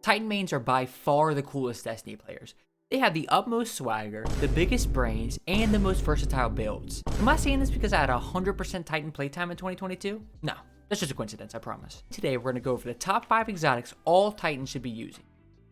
Titan mains are by far the coolest Destiny players. They have the utmost swagger, the biggest brains, and the most versatile builds. Am I saying this because I had 100% Titan playtime in 2022? No, that's just a coincidence, I promise. Today we're going to go over the top 5 exotics all Titans should be using.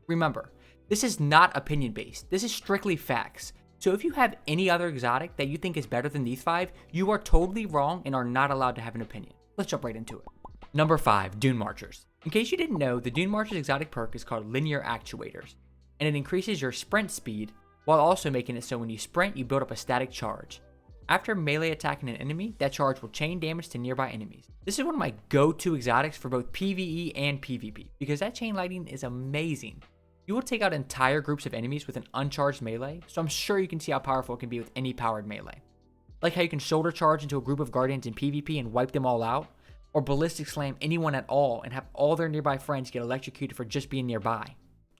Remember, this is not opinion based, this is strictly facts. So if you have any other exotic that you think is better than these 5, you are totally wrong and are not allowed to have an opinion. Let's jump right into it. Number 5, Dune Marchers. In case you didn't know, the Dune Marchers exotic perk is called Linear Actuators, and it increases your sprint speed while also making it so when you sprint, you build up a static charge. After melee attacking an enemy, that charge will chain damage to nearby enemies. This is one of my go-to exotics for both PvE and PvP, because that chain lightning is amazing. You will take out entire groups of enemies with an uncharged melee, so I'm sure you can see how powerful it can be with any powered melee. Like how you can shoulder charge into a group of guardians in PvP and wipe them all out, or ballistic slam anyone at all and have all their nearby friends get electrocuted for just being nearby.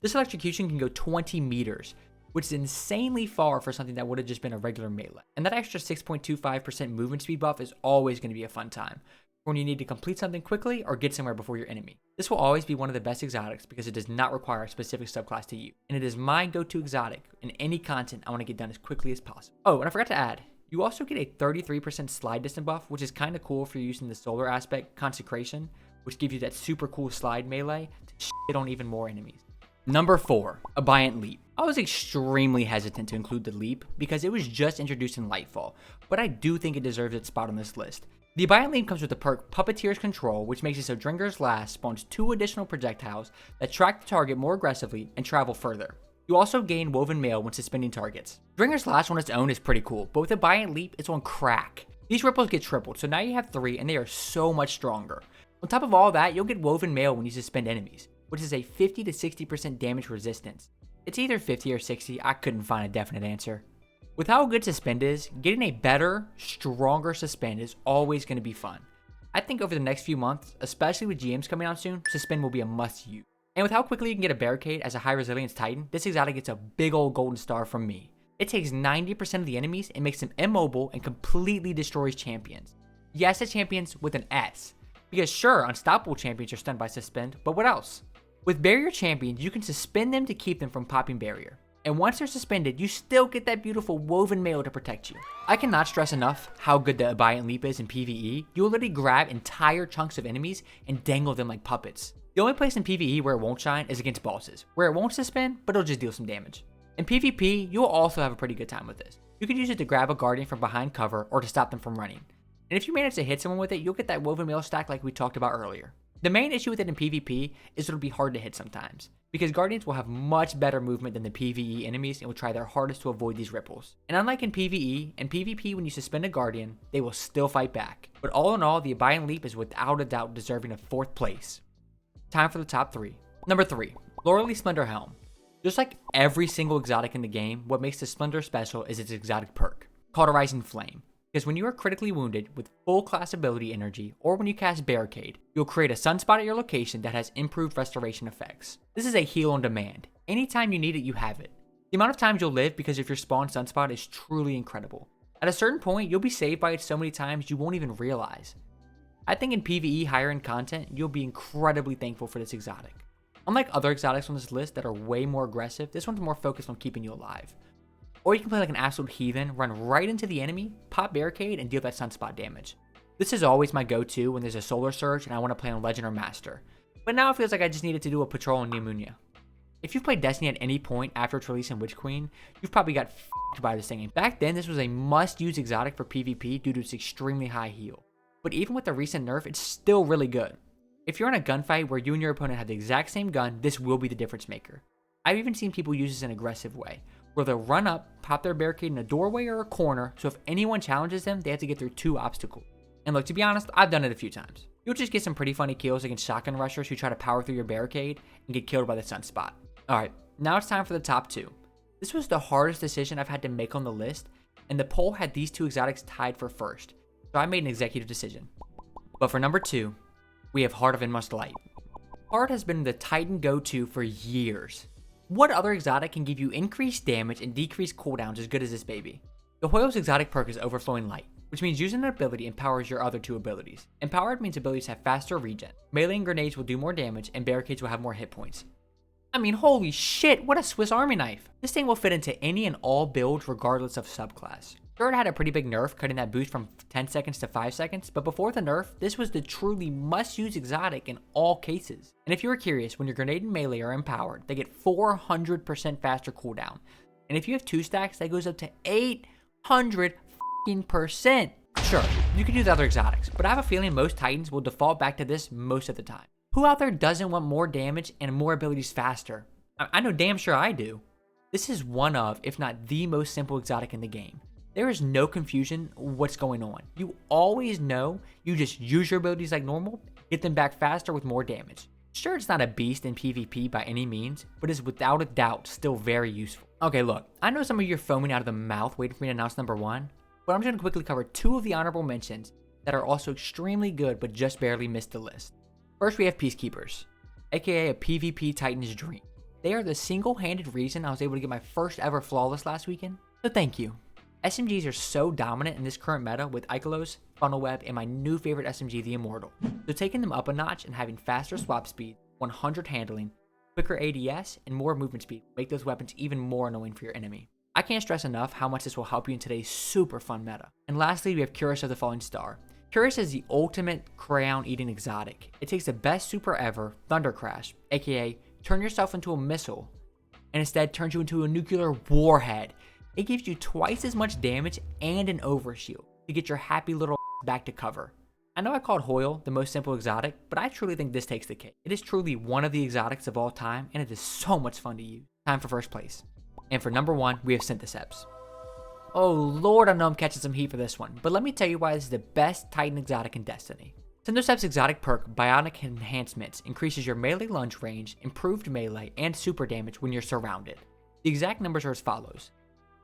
This electrocution can go 20 meters, which is insanely far for something that would have just been a regular melee. And that extra 6.25% movement speed buff is always going to be a fun time when you need to complete something quickly or get somewhere before your enemy. This will always be one of the best exotics because it does not require a specific subclass to use, and it is my go-to exotic in any content I want to get done as quickly as possible. Oh, and I forgot to add, you also get a 33% slide distance buff, which is kind of cool for using the solar aspect Consecration, which gives you that super cool slide melee to shit on even more enemies. Number 4, Buyin Leap. I was extremely hesitant to include the Leap because it was just introduced in Lightfall, but I do think it deserves its spot on this list. The Buyin Leap comes with the perk Puppeteer's Control, which makes it so Dringer's Last spawns 2 additional projectiles that track the target more aggressively and travel further. You also gain Woven Mail when suspending targets. Dringer's Last on its own is pretty cool, but with the Buyin Leap, it's on crack. These ripples get tripled, so now you have 3 and they are so much stronger. On top of all that, you'll get Woven Mail when you suspend enemies, which is a 50 to 60% damage resistance. It's either 50 or 60, I couldn't find a definite answer. With how good Suspend is, getting a better, stronger Suspend is always going to be fun. I think over the next few months, especially with GMs coming out soon, Suspend will be a must-use. And with how quickly you can get a Barricade as a high resilience Titan, this exotic gets a big old golden star from me. It takes 90% of the enemies and makes them immobile and completely destroys champions. Yes, it's champions with an S. Because sure, unstoppable champions are stunned by Suspend, but what else? With barrier champions, you can suspend them to keep them from popping barrier. And once they're suspended, you still get that beautiful woven mail to protect you. I cannot stress enough how good the Buyin Leap is in PvE. You will literally grab entire chunks of enemies and dangle them like puppets. The only place in PvE where it won't shine is against bosses, where it won't suspend, but it'll just deal some damage. In PvP, you'll also have a pretty good time with this. You can use it to grab a guardian from behind cover or to stop them from running. And if you manage to hit someone with it, you'll get that woven mail stack like we talked about earlier. The main issue with it in PvP is it'll be hard to hit sometimes, because guardians will have much better movement than the PvE enemies and will try their hardest to avoid these ripples. And unlike in PvE and PvP, when you suspend a guardian, they will still fight back. But all in all, the Buyin Leap is without a doubt deserving of 4th place. Time for the top 3. Number 3, Lorelei Splendor Helm. Just like every single exotic in the game, what makes the Splendor special is its exotic perk, Cauterizing Flame. Because when you are critically wounded with full class ability energy, or when you cast Barricade, you'll create a sunspot at your location that has improved restoration effects. This is a heal on demand. Anytime you need it, you have it. The amount of times you'll live because of your spawn sunspot is truly incredible. At a certain point, you'll be saved by it so many times you won't even realize. I think in PvE higher end content, you'll be incredibly thankful for this exotic. Unlike other exotics on this list that are way more aggressive, this one's more focused on keeping you alive. Or you can play like an absolute heathen, run right into the enemy, pop Barricade, and deal that sunspot damage. This is always my go-to when there's a solar surge and I want to play on Legend or Master. But now it feels like I just needed to do a patrol on Neomunia. If you've played Destiny at any point after its release in Witch Queen, you've probably got f***ed by this thing. Back then, this was a must-use exotic for PvP due to its extremely high heal. But even with the recent nerf, it's still really good. If you're in a gunfight where you and your opponent have the exact same gun, this will be the difference maker. I've even seen people use this in an aggressive way, where they'll run up, pop their barricade in a doorway or a corner, so if anyone challenges them, they have to get through 2 obstacles. And look, to be honest, I've done it a few times. You'll just get some pretty funny kills against shotgun rushers who try to power through your barricade and get killed by the sunspot. Alright, now it's time for the top 2. This was the hardest decision I've had to make on the list, and the poll had these 2 exotics tied for first, so I made an executive decision. But for number 2, we have Heart of Inmost Light. Heart has been the Titan go-to for years. What other exotic can give you increased damage and decreased cooldowns as good as this baby? The Hoyle's exotic perk is Overflowing Light, which means using an ability empowers your other 2 abilities. Empowered means abilities have faster regen, melee and grenades will do more damage, and barricades will have more hit points. I mean, holy shit, what a Swiss Army knife. This thing will fit into any and all builds regardless of subclass. Sure, it had a pretty big nerf, cutting that boost from 10 seconds to 5 seconds, but before the nerf, this was the truly must-use exotic in all cases. And if you were curious, when your grenade and melee are empowered, they get 400% faster cooldown. And if you have 2 stacks, that goes up to 800%. Sure, you can do the other exotics, but I have a feeling most Titans will default back to this most of the time. Who out there doesn't want more damage and more abilities faster? I know damn sure I do. This is one of, if not the most simple exotic in the game. There is no confusion what's going on. You always know, you just use your abilities like normal, get them back faster with more damage. Sure, it's not a beast in PvP by any means, but is without a doubt still very useful. Okay, look, I know some of you are foaming out of the mouth waiting for me to announce number 1, but I'm just going to quickly cover 2 of the honorable mentions that are also extremely good but just barely missed the list. First, we have Peacekeepers, aka a PvP Titan's dream. They are the single-handed reason I was able to get my first ever flawless last weekend, so thank you. SMGs are so dominant in this current meta with Ikelos, Funnel Web, and my new favorite SMG, the Immortal. So taking them up a notch and having faster swap speed, 100 handling, quicker ADS, and more movement speed make those weapons even more annoying for your enemy. I can't stress enough how much this will help you in today's super fun meta. And lastly, we have Cuirass of the Falling Star. Cuirass is the ultimate crayon-eating exotic. It takes the best super ever, Thunder Crash, aka turn yourself into a missile, and instead turns you into a nuclear warhead. It gives you twice as much damage and an overshield to get your happy little back to cover. I know I called Hoyle the most simple exotic, but I truly think this takes the cake. It is truly one of the exotics of all time, and it is so much fun to use. Time for first place. And for number 1, we have Syntheseps. Oh lord, I know I'm catching some heat for this one, but let me tell you why this is the best Titan exotic in Destiny. Syntheseps' exotic perk, Bionic Enhancements, increases your melee lunge range, improved melee, and super damage when you're surrounded. The exact numbers are as follows.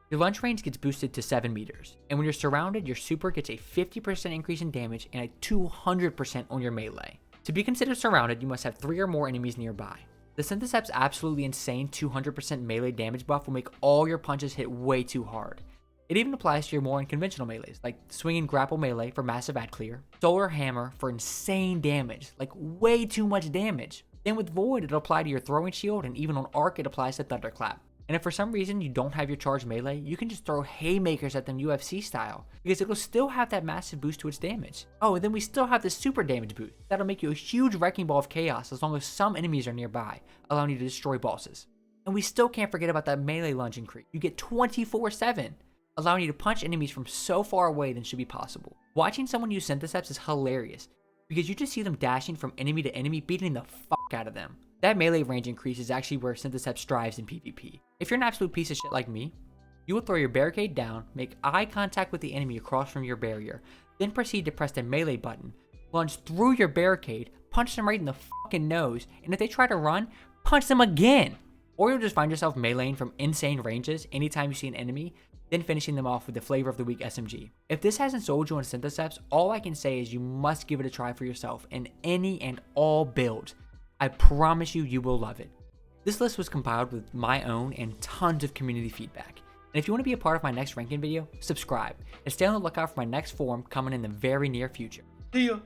Your lunge range gets boosted to 7 meters, and when you're surrounded, your super gets a 50% increase in damage and a 200% on your melee. To be considered surrounded, you must have 3 or more enemies nearby. The Syntheseps' absolutely insane 200% melee damage buff will make all your punches hit way too hard. It even applies to your more unconventional melees, like swinging grapple melee for massive ad clear, solar hammer for insane damage, like way too much damage. Then with Void, it'll apply to your throwing shield, and even on Arc, it applies to Thunderclap. And if for some reason you don't have your charged melee, you can just throw haymakers at them UFC style, because it will still have that massive boost to its damage. Oh, and then we still have the super damage boost. That'll make you a huge wrecking ball of chaos as long as some enemies are nearby, allowing you to destroy bosses. And we still can't forget about that melee lunge increase. You get 24/7, allowing you to punch enemies from so far away than should be possible. Watching someone use Syntheseps is hilarious, because you just see them dashing from enemy to enemy, beating the fuck out of them. That melee range increase is actually where Syntheseps strives in PvP. If you're an absolute piece of shit like me, you will throw your barricade down, make eye contact with the enemy across from your barrier, then proceed to press the melee button, lunge through your barricade, punch them right in the fucking nose, and if they try to run, punch them again! Or you'll just find yourself meleeing from insane ranges anytime you see an enemy, then finishing them off with the flavor of the week SMG. If this hasn't sold you on Syntheseps, all I can say is you must give it a try for yourself in any and all builds. I promise you, you will love it. This list was compiled with my own and tons of community feedback. And if you want to be a part of my next ranking video, subscribe and stay on the lookout for my next forum coming in the very near future. See ya!